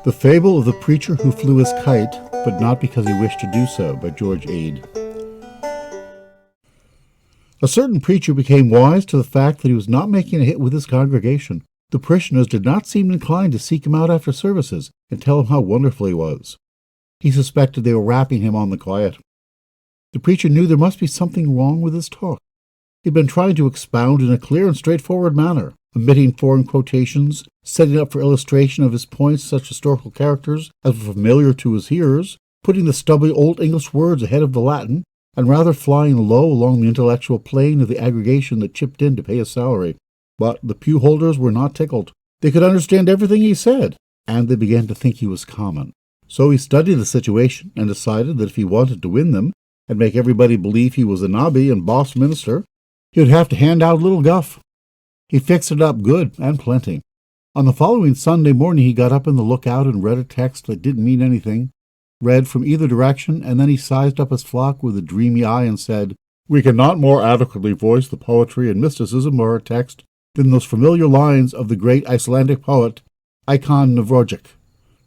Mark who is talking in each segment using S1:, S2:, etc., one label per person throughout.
S1: The Fable of the Preacher Who Flew His Kite, but Not Because He Wished to Do So, by George Ade. A certain preacher became wise to the fact that he was not making a hit with his congregation. The parishioners did not seem inclined to seek him out after services and tell him how wonderful he was. He suspected they were rapping him on the quiet. The preacher knew there must be something wrong with his talk. He'd been trying to expound in a clear and straightforward manner, omitting foreign quotations, setting up for illustration of his points such historical characters as were familiar to his hearers, putting the stubby Old English words ahead of the Latin, and rather flying low along the intellectual plane of the aggregation that chipped in to pay his salary. But the pew holders were not tickled. They could understand everything he said, and they began to think he was common. So he studied the situation and decided that if he wanted to win them and make everybody believe he was a nobby and boss minister, he would have to hand out a little guff. He fixed it up good and plenty. On the following Sunday morning he got up in the lookout and read a text that didn't mean anything, read from either direction, and then he sized up his flock with a dreamy eye and said, "We cannot more adequately voice the poetry and mysticism of our text than those familiar lines of the great Icelandic poet, Eikon Nevrogic.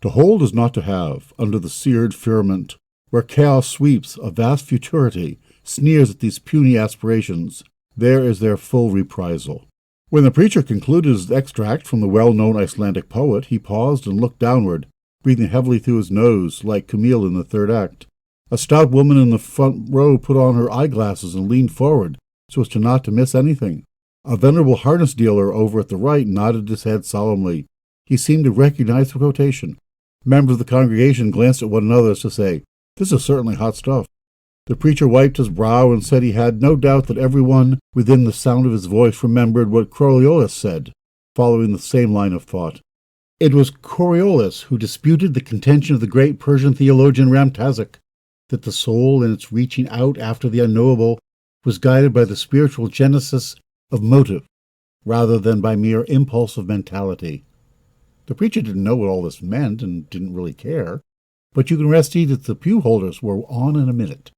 S1: To hold is not to have, under the seared firmament, where chaos sweeps, a vast futurity sneers at these puny aspirations. There is their full reprisal." When the preacher concluded his extract from the well-known Icelandic poet, he paused and looked downward, breathing heavily through his nose, like Camille in the third act. A stout woman in the front row put on her eyeglasses and leaned forward, so as not to miss anything. A venerable harness dealer over at the right nodded his head solemnly. He seemed to recognize the quotation. Members of the congregation glanced at one another as to say, "This is certainly hot stuff." The preacher wiped his brow and said he had no doubt that everyone within the sound of his voice remembered what Coriolis said, following the same line of thought. It was Coriolis who disputed the contention of the great Persian theologian Ramtazak, that the soul in its reaching out after the unknowable was guided by the spiritual genesis of motive, rather than by mere impulse of mentality. The preacher didn't know what all this meant and didn't really care, but you can rest easy that the pew holders were on in a minute.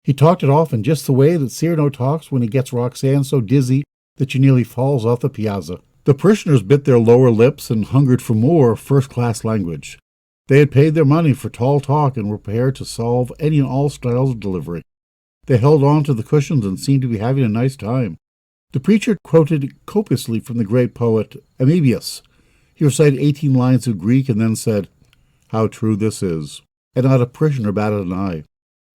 S1: He talked it off in just the way that Cyrano talks when he gets Roxanne so dizzy that she nearly falls off the piazza. The parishioners bit their lower lips and hungered for more first-class language. They had paid their money for tall talk and were prepared to solve any and all styles of delivery. They held on to the cushions and seemed to be having a nice time. The preacher quoted copiously from the great poet Amebius. He recited 18 lines of Greek and then said, "How true this is," and not a parishioner batted an eye.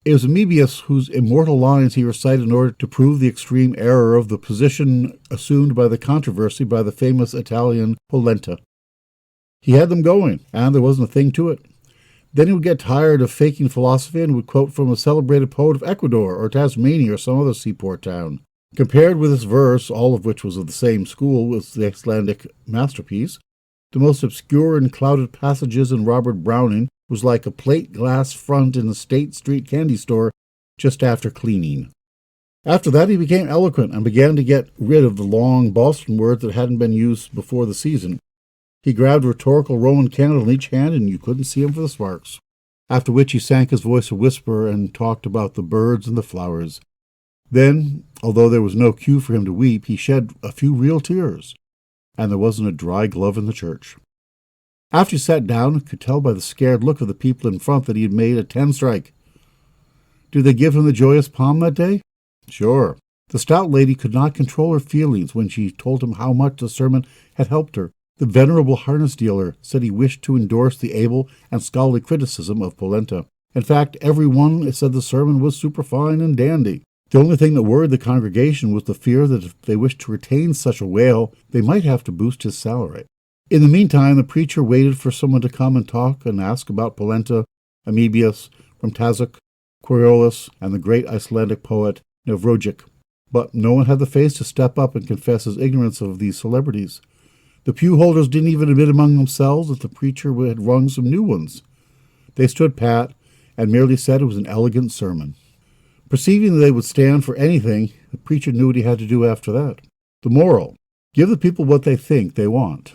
S1: It was Amebius whose immortal lines he recited in order to prove the extreme error of the position assumed by the controversy by the famous Italian Polenta. He had them going, and there wasn't a thing to it. Then he would get tired of faking philosophy and would quote from a celebrated poet of Ecuador or Tasmania or some other seaport town. Compared with this verse, all of which was of the same school with the Icelandic masterpiece, the most obscure and clouded passages in Robert Browning was like a plate glass front in the State Street candy store just after cleaning. After that he became eloquent and began to get rid of the long Boston words that hadn't been used before the season. He grabbed a rhetorical Roman candle in each hand and you couldn't see him for the sparks. After which he sank his voice a whisper and talked about the birds and the flowers. Then, although there was no cue for him to weep, he shed a few real tears, and there wasn't a dry glove in the church. After he sat down, I could tell by the scared look of the people in front that he had made a 10-strike. Did they give him the joyous palm that day? Sure. The stout lady could not control her feelings when she told him how much the sermon had helped her. The venerable harness dealer said he wished to endorse the able and scholarly criticism of Polenta. In fact, every one said the sermon was superfine and dandy. The only thing that worried the congregation was the fear that if they wished to retain such a whale, they might have to boost his salary. In the meantime, the preacher waited for someone to come and talk and ask about Polenta, Amebius, Ramtazak, Coriolis, and the great Icelandic poet Nevrogic. But no one had the face to step up and confess his ignorance of these celebrities. The pew holders didn't even admit among themselves that the preacher had rung some new ones. They stood pat and merely said it was an elegant sermon. Perceiving that they would stand for anything, the preacher knew what he had to do after that. The moral: give the people what they think they want.